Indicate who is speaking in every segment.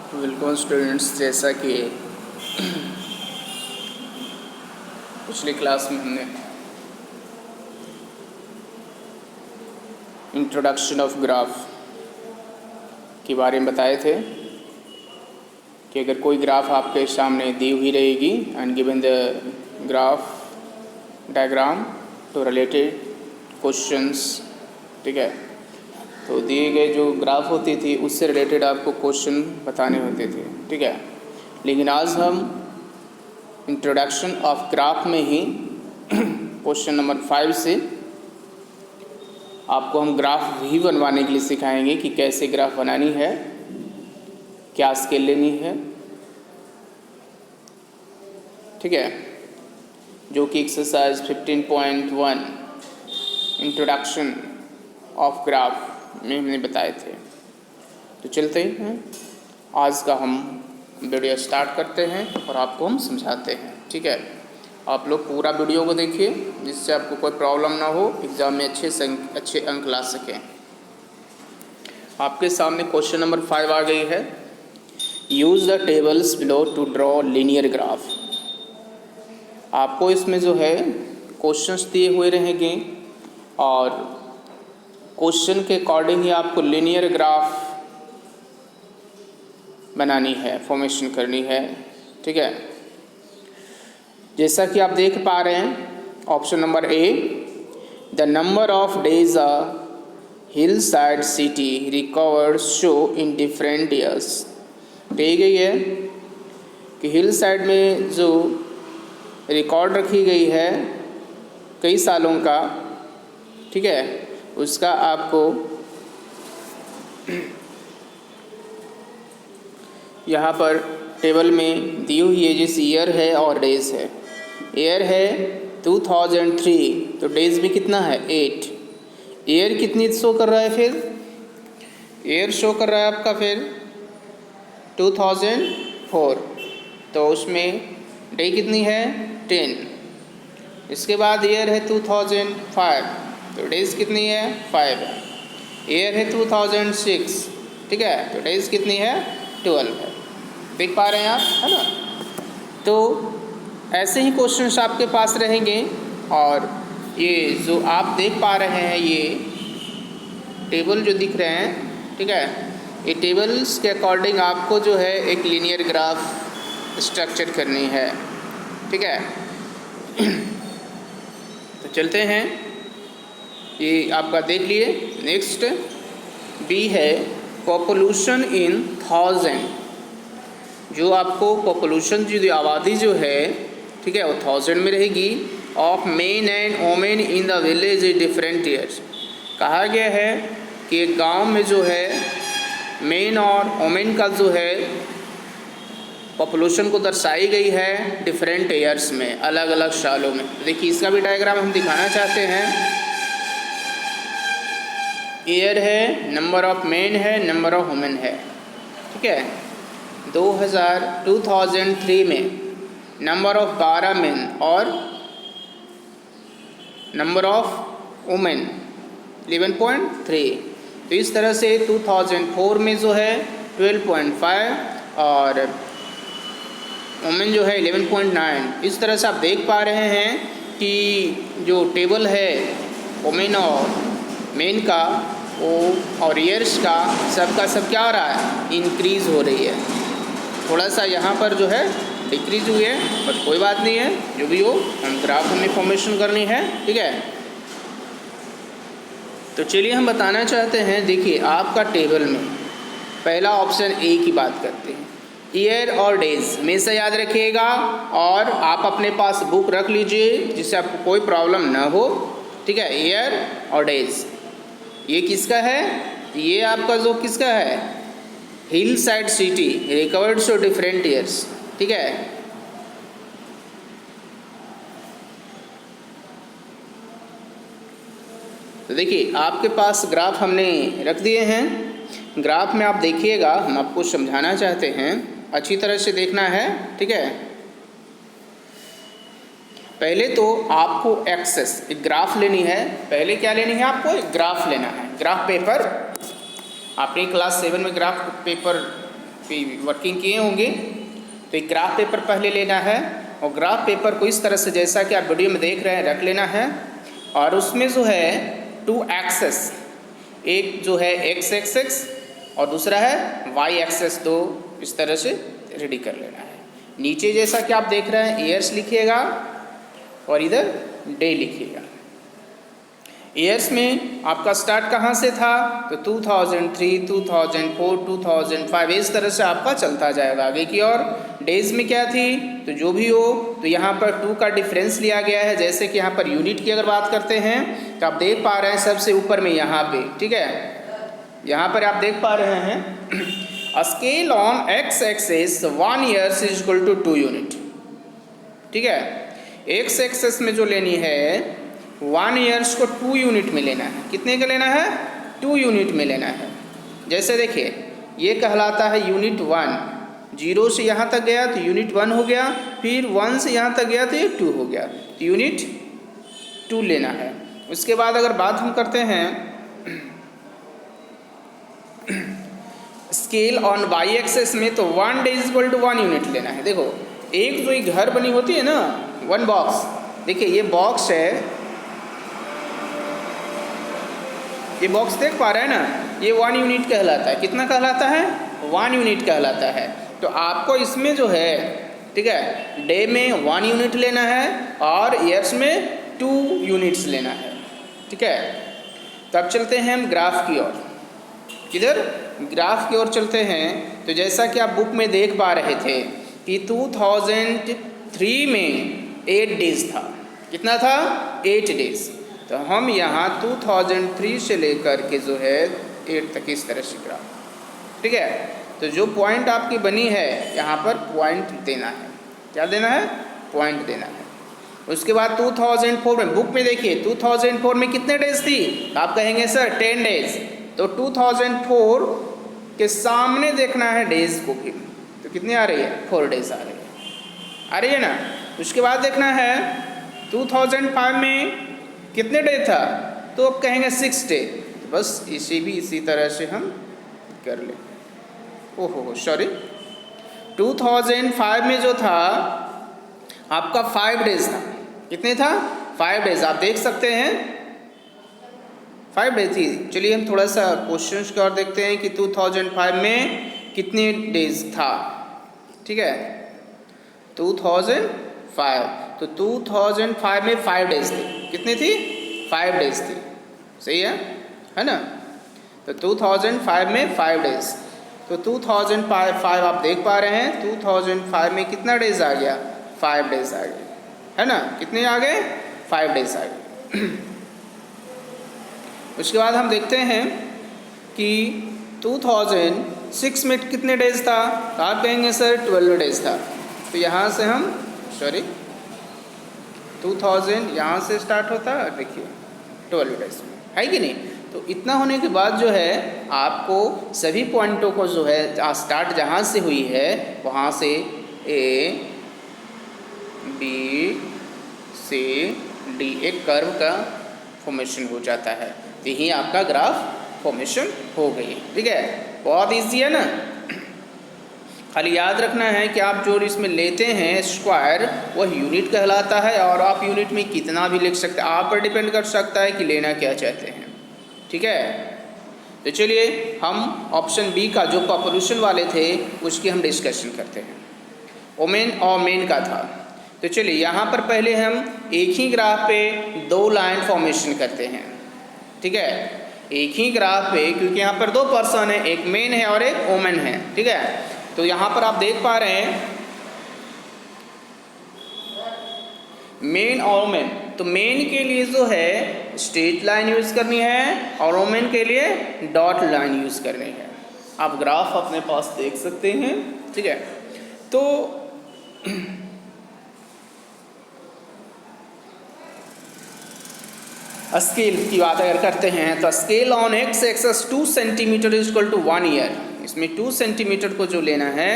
Speaker 1: Welcome students. जैसा कि पिछली क्लास में हमने इंट्रोडक्शन ऑफ ग्राफ के बारे में बताए थे कि अगर कोई ग्राफ आपके सामने दी हुई रहेगी and given the graph diagram to related questions, ठीक है, तो दिए गए जो ग्राफ होती थी उससे रिलेटेड आपको क्वेश्चन बताने होते थे, ठीक है। लेकिन आज हम इंट्रोडक्शन ऑफ ग्राफ में ही क्वेश्चन नंबर 5 से आपको हम ग्राफ भी बनवाने के लिए सिखाएंगे कि कैसे ग्राफ बनानी है, क्या स्केल लेनी है, ठीक है, जो कि एक्सरसाइज 15.1 इंट्रोडक्शन ऑफ ग्राफ में हमने बताए थे। तो चलते हैं, आज का हम वीडियो स्टार्ट करते हैं और आपको हम समझाते हैं, ठीक है। आप लोग पूरा वीडियो को देखिए जिससे आपको कोई प्रॉब्लम ना हो, एग्ज़ाम में अच्छे अंक ला सकें। आपके सामने क्वेश्चन नंबर 5 आ गई है। Use the tables below to draw linear graph. आपको इसमें जो है क्वेश्चंस दिए हुए रहेंगे और क्वेश्चन के अकॉर्डिंग ही आपको लीनियर ग्राफ बनानी है, फॉर्मेशन करनी है, ठीक है। जैसा कि आप देख पा रहे हैं, option number A, the number of days a hill side city recovered show in different years. कही गई है कि हिल साइड में जो रिकॉर्ड रखी गई है कई सालों का, ठीक है, उसका आपको यहाँ पर टेबल में दी हुई है, जैसे ईयर है और डेज है। ईयर है 2003, तो डेज भी कितना है 8। ईयर कितनी शो कर रहा है, फिर ईयर शो कर रहा है आपका फिर 2004, तो उसमें डे कितनी है 10। इसके बाद ईयर है 2005, तो डेज कितनी है 5 है। ईयर है 2006, ठीक है, तो डेज कितनी है 12 है। देख पा रहे हैं आप, है ना। तो ऐसे ही क्वेश्चंस आपके पास रहेंगे और ये जो आप देख पा रहे हैं, ये टेबल जो दिख रहे हैं, ठीक है, ये टेबल्स के अकॉर्डिंग आपको जो है एक लीनियर ग्राफ स्ट्रक्चर करनी है, ठीक है। तो चलते हैं, ये आपका देख लिए। नेक्स्ट बी है पॉपुलेशन इन 1000। जो आपको पॉपुलेशन जो आबादी जो है, ठीक है, वो 1000 में रहेगी। Of main and women in the village in different years. कहा गया है कि गांव में जो है मेन और वोमेन का जो है पॉपुलेशन को दर्शाई गई है डिफरेंट ईयर्स में, अलग अलग सालों में। देखिए इसका भी डायग्राम हम दिखाना चाहते हैं। ईयर है, नंबर ऑफ मेन है, नंबर ऑफ वुमेन है, ठीक है। 2003 में नंबर ऑफ 12 मेन और नंबर ऑफ वुमेन 11.3। तो इस तरह से 2004 में जो है 12.5 और वुमेन जो है 11.9। इस तरह से आप देख पा रहे हैं कि जो टेबल है वुमेन और मेन का वो और ईयर्स का सबका सब क्या हो रहा है, इंक्रीज़ हो रही है। थोड़ा सा यहाँ पर जो है डिक्रीज हुई है, बट कोई बात नहीं है, जो भी हो हम ग्राफ में फॉर्मेशन करनी है, ठीक है। तो चलिए हम बताना चाहते हैं। देखिए आपका टेबल में पहला ऑप्शन ए की बात करते हैं, ईयर और डेज। हमेशा याद रखिएगा और आप अपने पास बुक रख लीजिए जिससे आपको कोई प्रॉब्लम ना हो, ठीक है। ईयर और डेज, ये किसका है, ये आपका जो किसका है, hill side city recovered so different years, ठीक है। तो देखिए आपके पास ग्राफ हमने रख दिए हैं। ग्राफ में आप देखिएगा, हम आपको समझाना चाहते हैं, अच्छी तरह से देखना है, ठीक है। पहले तो आपको एक्सेस एक ग्राफ लेनी है। पहले क्या लेनी है आपको, एक ग्राफ लेना है, ग्राफ पेपर। आपने क्लास 7 में ग्राफ पेपर वर्किंग किए होंगे। तो एक ग्राफ पेपर पहले लेना है और ग्राफ पेपर को इस तरह से जैसा कि आप वीडियो में देख रहे हैं रख लेना है और उसमें जो है 2 एक्सेस, एक जो है x एक्सेस और दूसरा है y एक्सेस, दो इस तरह से रेडी कर लेना है। नीचे जैसा कि आप देख रहे हैं ईयर्स लिखिएगा और इधर डे लिखिएगा। ईयर्स में आपका स्टार्ट कहाँ से था, तो 2003, 2004, 2005 इस तरह से आपका चलता जाएगा आगे की ओर। डेज में क्या थी, तो जो भी हो, तो यहाँ पर 2 का डिफरेंस लिया गया है। जैसे कि यहाँ पर यूनिट की अगर बात करते हैं तो आप देख पा रहे हैं सबसे ऊपर में यहाँ पे, ठीक है, यहाँ पर आप देख पा रहे हैं a scale on x axis 1 years is equal to 2 unit, ठीक है। x एक्सेस में जो लेनी है 1 ईयर्स को 2 यूनिट में लेना है। कितने का लेना है, 2 यूनिट में लेना है। जैसे देखिए ये कहलाता है यूनिट 1, 0 से यहाँ तक गया तो यूनिट 1 हो गया, फिर 1 से यहाँ तक गया तो ये 2 हो गया, तो यूनिट 2 लेना है। उसके बाद अगर बात हम करते हैं स्केल ऑन y एक्सेस में, तो 1 day is equal to 1 unit लेना है। देखो एक जो ये घर बनी होती है ना 1 बॉक्स, देखिए ये बॉक्स है, ये बॉक्स देख पा रहे हैं ना, ये 1 यूनिट कहलाता है। कितना कहलाता है, 1 यूनिट कहलाता है। तो आपको इसमें जो है, ठीक है, डे में 1 यूनिट लेना है और ईयर्स में 2 यूनिट्स लेना है, ठीक है। तो अब चलते हैं हम ग्राफ की ओर। किधर, ग्राफ की ओर चलते हैं। तो जैसा कि आप बुक में देख पा रहे थे कि 2003 में 8 डेज था। कितना था, 8 डेज। तो हम यहाँ 2003 से लेकर के जो है 8 तक इस तरह से ग्राफ, ठीक है। तो जो पॉइंट आपकी बनी है यहाँ पर पॉइंट देना है। क्या देना है, पॉइंट देना है। उसके बाद 2004 में, बुक में देखिए 2004 में कितने डेज थी, तो आप कहेंगे सर 10 डेज। तो 2004 के सामने देखना है डेज को भी, तो कितनी आ रही है, 4 डेज आ रही है ना। उसके बाद देखना है 2005 में कितने डे था, तो अब कहेंगे 6 डे। तो बस इसे भी इसी तरह से हम कर ले। ओहो सॉरी, 2005 में जो था आपका 5 डेज था। कितने था, 5 डेज। आप देख सकते हैं 5 डेज थी। चलिए हम थोड़ा सा क्वेश्चंस की ओर देखते हैं कि 2005 में कितने डेज था, ठीक है। 2005, तो 2005 में 5 डेज थी। कितनी थी, 5 डेज थी, सही है ना। तो 2005 में 5 डेज, तो 2005 आप देख पा रहे हैं 2005 में कितना डेज आ गया, 5 डेज आ गए, है ना। कितने आ गए, 5 डेज आ गए। उसके बाद हम देखते हैं कि 2006 में कितने डेज था, तो आप कहेंगे सर 12 डेज था। तो यहाँ से हम, सॉरी 2000 यहाँ से स्टार्ट होता है, देखिए 12 डेज में, है कि नहीं। तो इतना होने के बाद जो है आपको सभी पॉइंटों को जो है स्टार्ट जहाँ से हुई है वहाँ से A, B, C, D एक कर्व का फॉर्मेशन हो जाता है। यही आपका ग्राफ फॉर्मेशन हो गई, ठीक है। बहुत ईजी है ना। खाली याद रखना है कि आप जो इसमें लेते हैं स्क्वायर वह यूनिट कहलाता है और आप यूनिट में कितना भी लिख सकते हैं, आप पर डिपेंड कर सकता है कि लेना क्या चाहते हैं, ठीक है। तो चलिए हम ऑप्शन बी का जो पॉपुलेशन वाले थे उसकी हम डिस्कशन करते हैं। वोमेन और मेन का था। तो चलिए यहाँ पर पहले हम एक ही ग्राफ पे 2 लाइन फॉर्मेशन करते हैं, ठीक है। एक ही ग्राफ पे, क्योंकि यहाँ पर 2 पर्सन है, एक मेन है और एक वोमेन है, ठीक है। तो यहाँ पर आप देख पा रहे हैं मेन और वोमेन। तो मेन के लिए जो है स्ट्रेट लाइन यूज़ करनी है और वोमेन के लिए डॉट लाइन यूज़ करनी है। आप ग्राफ अपने पास देख सकते हैं, ठीक है। तो स्केल की बात अगर करते हैं तो scale on x axis 2 centimetre is equal to 1 year. इसमें 2 सेंटीमीटर को जो लेना है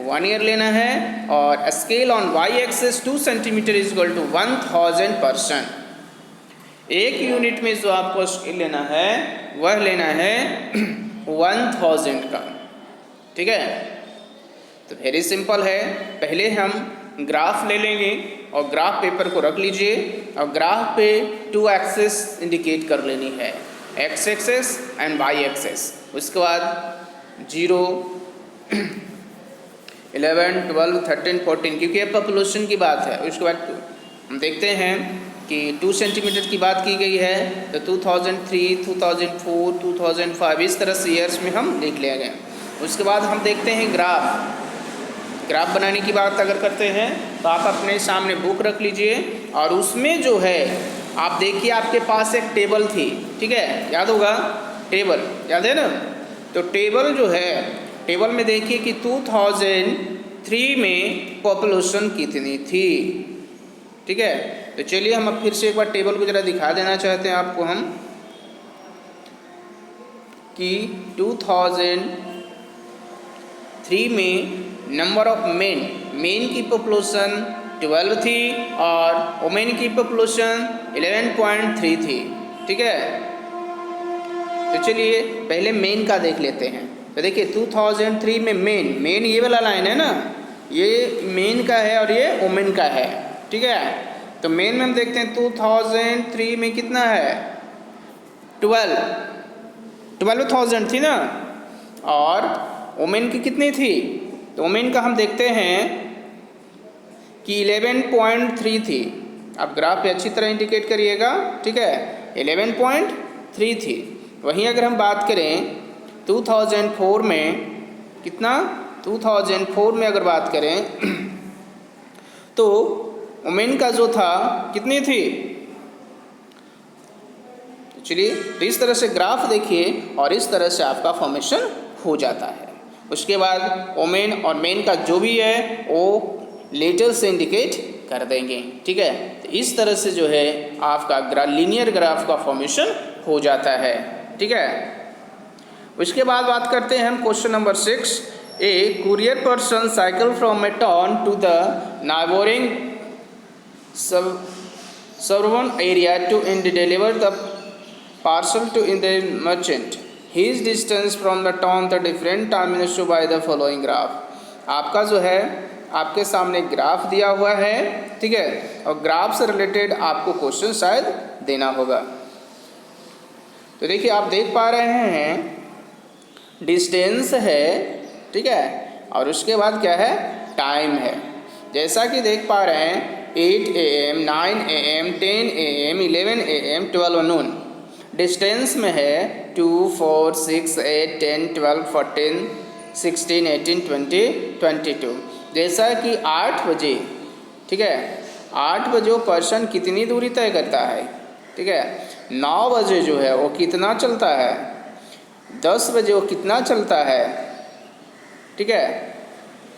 Speaker 1: 1 ईयर लेना है। और scale on y axis 2 centimetre is equal to 1000%। एक यूनिट में जो आपको स्केल लेना है वह लेना है 1000 का, ठीक है। तो वेरी सिंपल है, पहले हम ग्राफ ले लेंगे और ग्राफ पेपर को रख लीजिए और ग्राफ पे 2 एक्सेस इंडिकेट कर लेनी है, x axis and y axis. उसके बाद 0, 11, 12, 13, 14, क्योंकि ये पॉपुलेशन की बात है। उसके बाद हम देखते हैं कि 2 सेंटीमीटर की बात की गई है, तो 2003, 2004, 2005 इस तरह से ईयर्स में हम लिख लेंगे। उसके बाद हम देखते हैं ग्राफ बनाने की बात अगर करते हैं तो आप अपने सामने बुक रख लीजिए और उसमें जो है आप देखिए आपके पास एक टेबल थी, ठीक है, याद होगा टेबल, याद है ना। तो टेबल जो है, टेबल में देखिए कि 2003 में पॉपुलेशन कितनी थी, ठीक है। तो चलिए हम अब फिर से एक बार टेबल को ज़रा दिखा देना चाहते हैं आपको हम कि 2003 में नंबर ऑफ मेन की पॉपुलेशन 12 थी और वुमेन की पॉपुलेशन 11.3 थी, ठीक है। तो चलिए पहले मेन का देख लेते हैं। तो देखिए 2003 में मेन ये वाला लाइन है ना, ये मेन का है और ये वुमेन का है, ठीक है। तो मेन में हम देखते हैं 2003 में कितना है, 12,000 थी ना, और वुमेन की कितनी थी, तो वुमेन का हम देखते हैं कि 11.3 थी। आप ग्राफ पे अच्छी तरह इंडिकेट करिएगा, ठीक है, 11.3 थी। वहीं अगर हम बात करें 2004 में कितना, 2004 में अगर बात करें तो वुमेन का जो था कितनी थी। चलिए तो इस तरह से ग्राफ देखिए और इस तरह से आपका फॉर्मेशन हो जाता है। उसके बाद वुमेन और मेन का जो भी है वो लेटर से इंडिकेट कर देंगे, ठीक है। तो इस तरह से जो है आपका लीनियर ग्राफ का फॉर्मेशन हो जाता है, ठीक है। उसके बाद बात करते हैं हम question number 6। A courier person cycle from a town to the neighbouring suburban area to deliver the parcel to the merchant. His distance from the town the different terminus to by the following graph. आपका जो है आपके सामने graph दिया हुआ है, ठीक है, और ग्राफ से रिलेटेड आपको क्वेश्चन शायद देना होगा। तो देखिए आप देख पा रहे हैं डिस्टेंस है, ठीक है, और उसके बाद क्या है, टाइम है। जैसा कि देख पा रहे हैं 8 AM, 9 AM, 10 AM, 11 AM, 12 Noon. Distance में है 2, 4, 6, 8, 10, 12, 14, 16, 18, 20, 22। जैसा कि 8 बजे, ठीक है, 8 बजे वो पर्सन कितनी दूरी तय करता है, ठीक है। 9 बजे जो है वो कितना चलता है, 10 बजे वो कितना चलता है, ठीक है।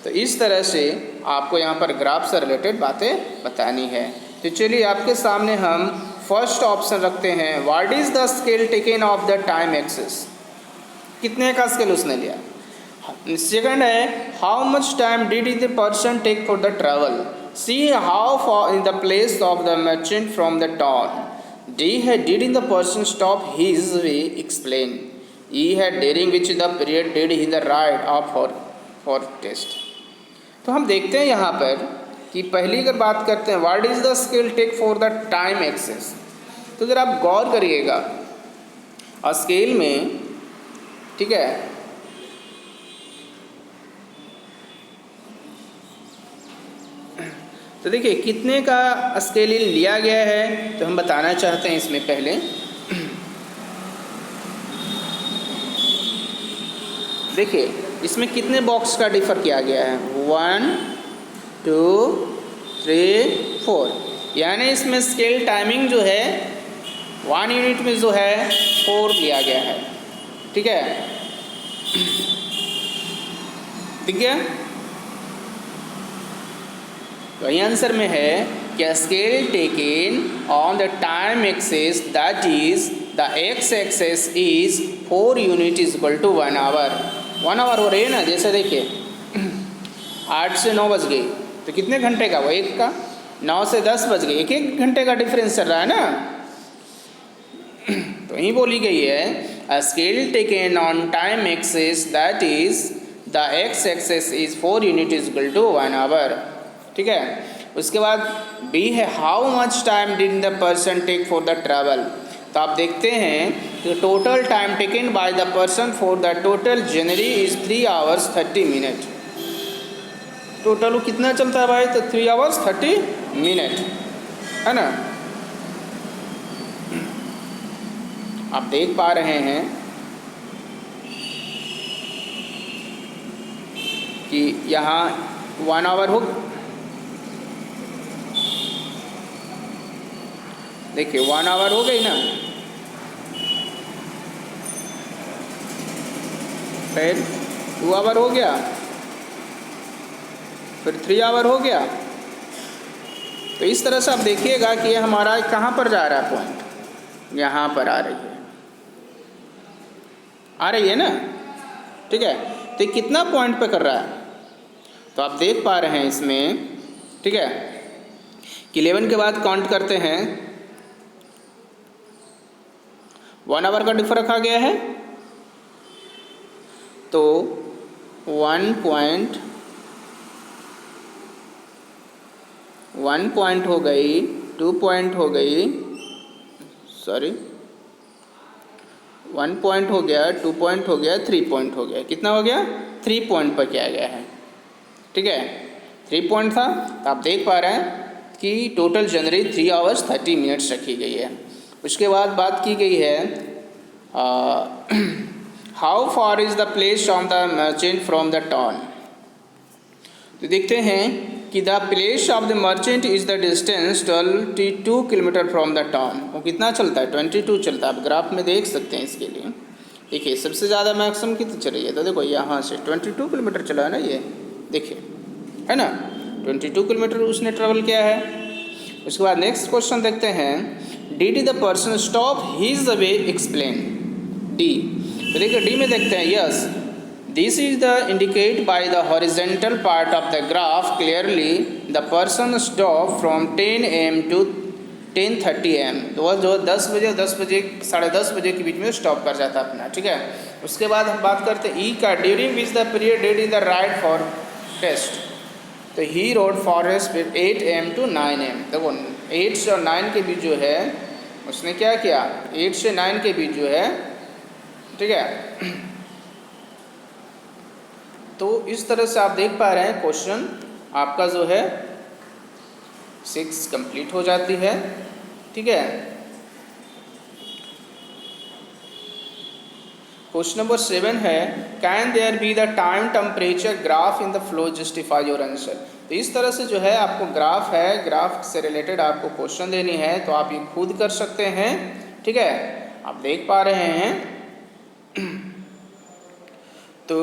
Speaker 1: तो इस तरह से आपको यहाँ पर ग्राफ से रिलेटेड बातें बतानी है। तो चलिए आपके सामने हम फर्स्ट ऑप्शन रखते हैं, what is the scale taken of the time axis, कितने का स्केल उसने लिया। सेकंड है how much time did the person take for the travel. C how far in the place of the merchant from the town. D है did in the person stop his way explain. E है during which the period did he the ride off for test. तो हम देखते हैं यहाँ पर कि पहली अगर बात करते हैं what is the scale take for the time axis, तो अगर आप गौर करिएगा और स्केल में, ठीक है, तो देखिए कितने का स्केल लिया गया है, तो हम बताना चाहते हैं इसमें पहले देखिए इसमें कितने बॉक्स का डिफर किया गया है, 1, 2, 3, 4, यानी इसमें स्केल टाइमिंग जो है 1 यूनिट में जो है 4 लिया गया है, ठीक है, ठीक है। वही आंसर में है कि scale taken on the time axis that is the x axis is 4 unit is equal to 1 hour. 1 hour हो रही है ना, जैसे देखिए 8 से 9 बज गई तो कितने घंटे का, वो 1 का। 9 से 10 बज गई, 1 घंटे का डिफरेंस चल रहा है ना। तो यही बोली गई है scale taken on time axis that is the x axis is 4 unit is equal to 1 hour. ठीक है, उसके बाद बी है how much time did the person take for the travel. तो आप देखते हैं कि total time taken by the person for the total journey is 3 hours 30 minute. Total वो कितना चलता है भाई, तो 3 आवर्स 30 मिनट, है ना। आप देख पा रहे हैं कि यहाँ 1 आवर हो, देखिए 1 आवर हो गई ना, फिर 2 आवर हो गया, फिर 3 आवर हो गया। तो इस तरह से आप देखिएगा कि ये हमारा कहाँ पर जा रहा है, पॉइंट यहाँ पर आ रही है ना। ठीक है, तो ये कितना पॉइंट पे कर रहा है, तो आप देख पा रहे हैं इसमें, ठीक है, कि 11 के बाद काउंट करते हैं, 1 आवर का डिफर रखा गया है, तो 1 पॉइंट हो गई, 2 पॉइंट हो गई, सॉरी 1 पॉइंट हो गया, 2 पॉइंट हो गया, 3 पॉइंट हो गया। कितना हो गया, 3 पॉइंट पर किया गया है। ठीक है, 3 पॉइंट था, तो आप देख पा रहे हैं कि टोटल जनरली 3 आवर्स 30 मिनट्स रखी गई है। उसके बाद बात की गई है how far is the place of the merchant from the town. तो देखते हैं कि the place of the merchant is the distance 22 kilometre from the town. वो कितना चलता है, 22 चलता है। आप ग्राफ में देख सकते हैं इसके लिए। देखिए सबसे ज़्यादा मैक्सिमम कितनी चल रही है, तो देखो यहाँ से 22 किलोमीटर चला है ना, ये देखिए, है ना, 22 किलोमीटर उसने ट्रेवल किया है। उसके बाद नेक्स्ट क्वेश्चन देखते हैं, did the person stop his way explain. D, तो देखिए डी में देखते हैं, yes this is the indicate by the horizontal part of the graph clearly the person stop from 10 AM to 10:30 AM। तो वह जो 10 बजे और 10 बजे 10:30 बजे के बीच में स्टॉप कर जाता है अपना। ठीक है, उसके बाद हम बात करते हैं ई का, during which the period did in the ride for test. तो he rode forest 8 AM to 9 AM। देखो 8 से और 9 के बीच जो है उसने क्या किया, 8 से 9 के बीच जो है, ठीक है। तो इस तरह से आप देख पा रहे हैं क्वेश्चन आपका जो है 6 कंप्लीट हो जाती है। ठीक है, क्वेश्चन नंबर 7 है, can there be the time temperature graph in the flow justify your answer. तो इस तरह से जो है आपको ग्राफ है, ग्राफ से रिलेटेड आपको क्वेश्चन देनी है, तो आप ये खुद कर सकते हैं। ठीक है, आप देख पा रहे हैं। तो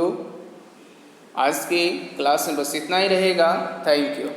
Speaker 1: आज की क्लास में बस इतना ही रहेगा। Thank you.